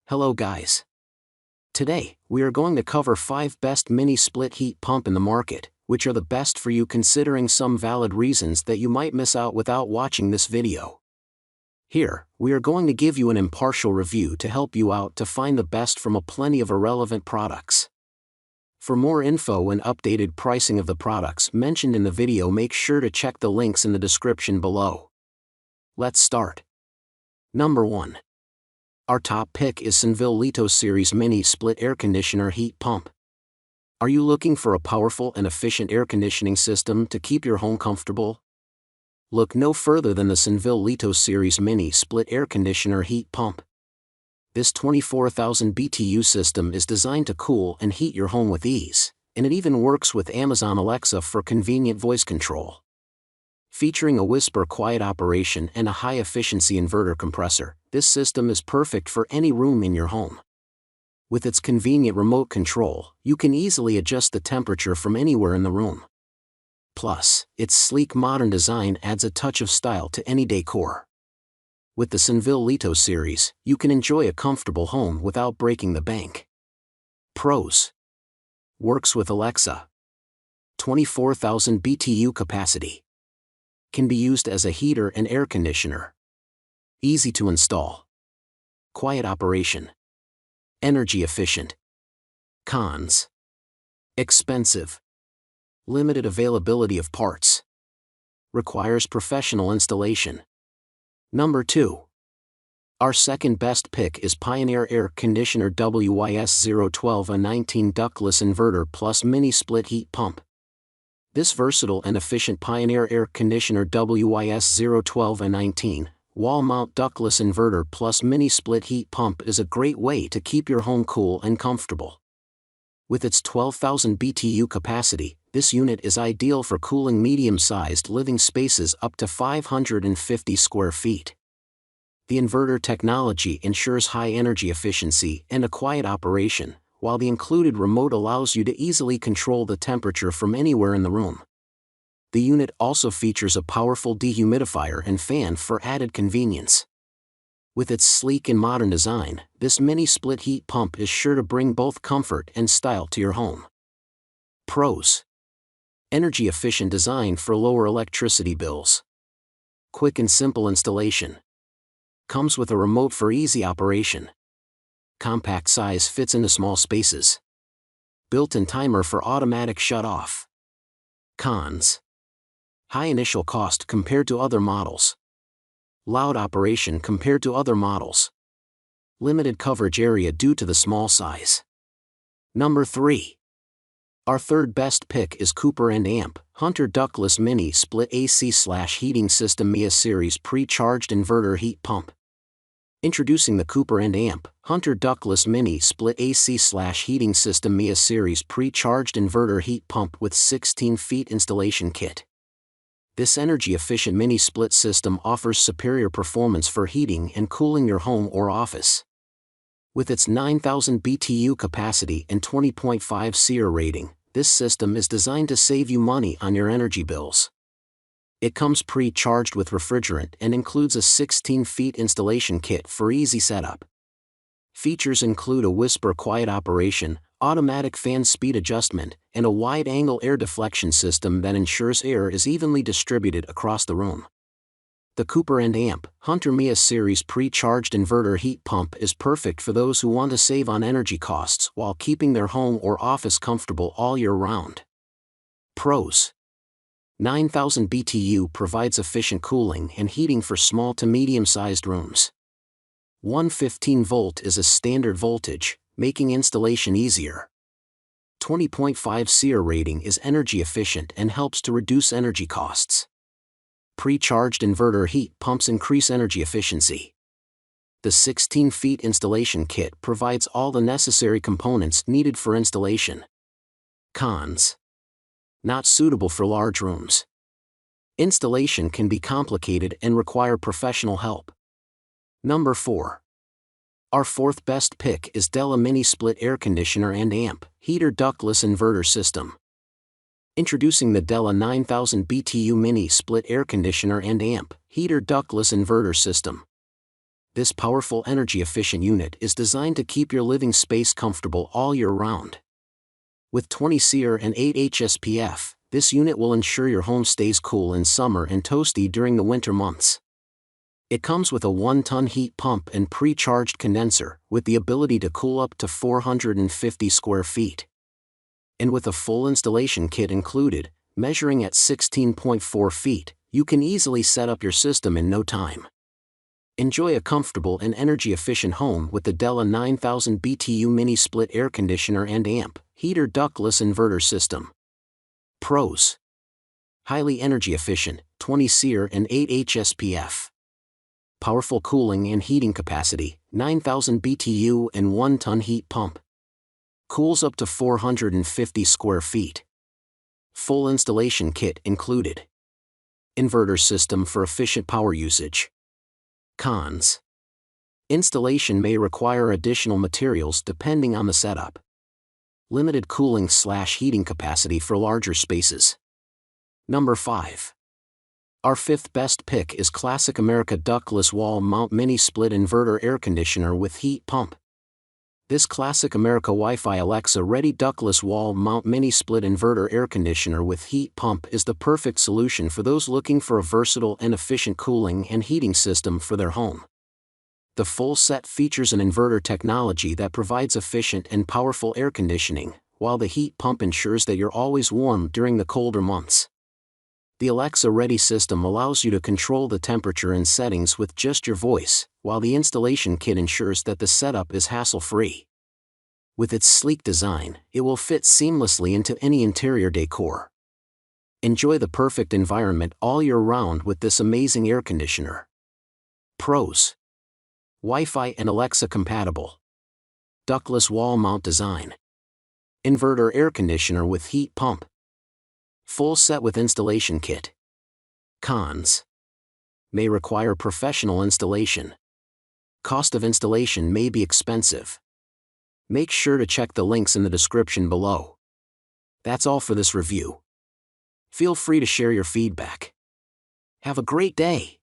Hello guys. Today, we are going to cover 5 best mini split heat pump in the market, which are the best for you considering some valid reasons that you might miss out without watching this video. Here, we are going to give you an impartial review to help you out to find the best from a plenty of irrelevant products. For more info and updated pricing of the products mentioned in the video, make sure to check the links in the description below. Let's start. Number 1. Our top pick is Senville Lito Series Mini Split Air Conditioner Heat Pump. Are you looking for a powerful and efficient air conditioning system to keep your home comfortable? Look no further than the Senville Lito Series Mini Split Air Conditioner Heat Pump. This 24,000 BTU system is designed to cool and heat your home with ease, and it even works with Amazon Alexa for convenient voice control. Featuring a whisper quiet operation and a high-efficiency inverter compressor, this system is perfect for any room in your home. With its convenient remote control, you can easily adjust the temperature from anywhere in the room. Plus, its sleek modern design adds a touch of style to any decor. With the Senville Lito series, you can enjoy a comfortable home without breaking the bank. Pros: works with Alexa. 24,000 BTU capacity. Can be used as a heater and air conditioner. Easy to install. Quiet operation. Energy efficient. Cons: expensive. Limited availability of parts. Requires professional installation. Number 2. Our second best pick is Pioneer Air Conditioner WYS012A 19 Ductless Inverter Plus Mini Split Heat Pump. This versatile and efficient Pioneer Air Conditioner WYS012A 19 wall-mount ductless inverter plus mini split heat pump is a great way to keep your home cool and comfortable. With its 12,000 BTU capacity, this unit is ideal for cooling medium-sized living spaces up to 550 square feet. The inverter technology ensures high energy efficiency and a quiet operation, while the included remote allows you to easily control the temperature from anywhere in the room. The unit also features a powerful dehumidifier and fan for added convenience. With its sleek and modern design, this mini split heat pump is sure to bring both comfort and style to your home. Pros: energy efficient design for lower electricity bills. Quick and simple installation. Comes with a remote for easy operation. Compact size fits into small spaces. Built-in timer for automatic shut-off. Cons: high initial cost compared to other models. Loud operation compared to other models. Limited coverage area due to the small size. Number 3. Our third best pick is Cooper & Amp Hunter Ductless Mini Split AC/Heating System MIA Series Pre-Charged Inverter Heat Pump. Introducing the Cooper & Amp Hunter Ductless Mini Split AC/Heating System MIA Series Pre-Charged Inverter Heat Pump with 16 feet installation kit. This energy-efficient mini split system offers superior performance for heating and cooling your home or office. With its 9,000 BTU capacity and 20.5 SEER rating, this system is designed to save you money on your energy bills. It comes pre-charged with refrigerant and includes a 16 feet installation kit for easy setup. Features include a whisper quiet operation, automatic fan speed adjustment, and a wide-angle air deflection system that ensures air is evenly distributed across the room. The Cooper & Amp Hunter MIA Series Pre-Charged Inverter Heat Pump is perfect for those who want to save on energy costs while keeping their home or office comfortable all year round. Pros: 9,000 BTU provides efficient cooling and heating for small to medium-sized rooms. 115 volt is a standard voltage, making installation easier. 20.5 SEER rating is energy efficient and helps to reduce energy costs. Pre-charged inverter heat pumps increase energy efficiency. The 16 feet installation kit provides all the necessary components needed for installation. Cons: not suitable for large rooms. Installation can be complicated and require professional help. Number 4. Our fourth best pick is Della Mini Split Air Conditioner & Amp Heater Ductless Inverter System. Introducing the Della 9000 BTU Mini Split Air Conditioner & Amp Heater Ductless Inverter System. This powerful energy-efficient unit is designed to keep your living space comfortable all year round. With 20 SEER and 8 HSPF, this unit will ensure your home stays cool in summer and toasty during the winter months. It comes with a 1-ton heat pump and pre-charged condenser, with the ability to cool up to 450 square feet. And with a full installation kit included, measuring at 16.4 feet, you can easily set up your system in no time. Enjoy a comfortable and energy-efficient home with the Della 9000 BTU mini split air conditioner and amp, heater ductless inverter system. Pros: highly energy efficient, 20 SEER and 8 HSPF. Powerful cooling and heating capacity, 9000 BTU and 1-ton heat pump. Cools up to 450 square feet. Full installation kit included. Inverter system for efficient power usage. Cons: installation may require additional materials depending on the setup. Limited cooling/heating capacity for larger spaces. Number 5. Our 5th best pick is Classic America Ductless Wall Mount Mini Split Inverter Air Conditioner with Heat Pump. This Classic America Wi-Fi Alexa Ready Ductless Wall Mount Mini Split Inverter Air Conditioner with Heat Pump is the perfect solution for those looking for a versatile and efficient cooling and heating system for their home. The full set features an inverter technology that provides efficient and powerful air conditioning, while the heat pump ensures that you're always warm during the colder months. The Alexa Ready system allows you to control the temperature and settings with just your voice, while the installation kit ensures that the setup is hassle-free. With its sleek design, it will fit seamlessly into any interior decor. Enjoy the perfect environment all year round with this amazing air conditioner. Pros: Wi-Fi and Alexa compatible. Ductless wall mount design. Inverter air conditioner with heat pump. Full set with installation kit. Cons: may require professional installation. Cost of installation may be expensive. Make sure to check the links in the description below. That's all for this review. Feel free to share your feedback. Have a great day.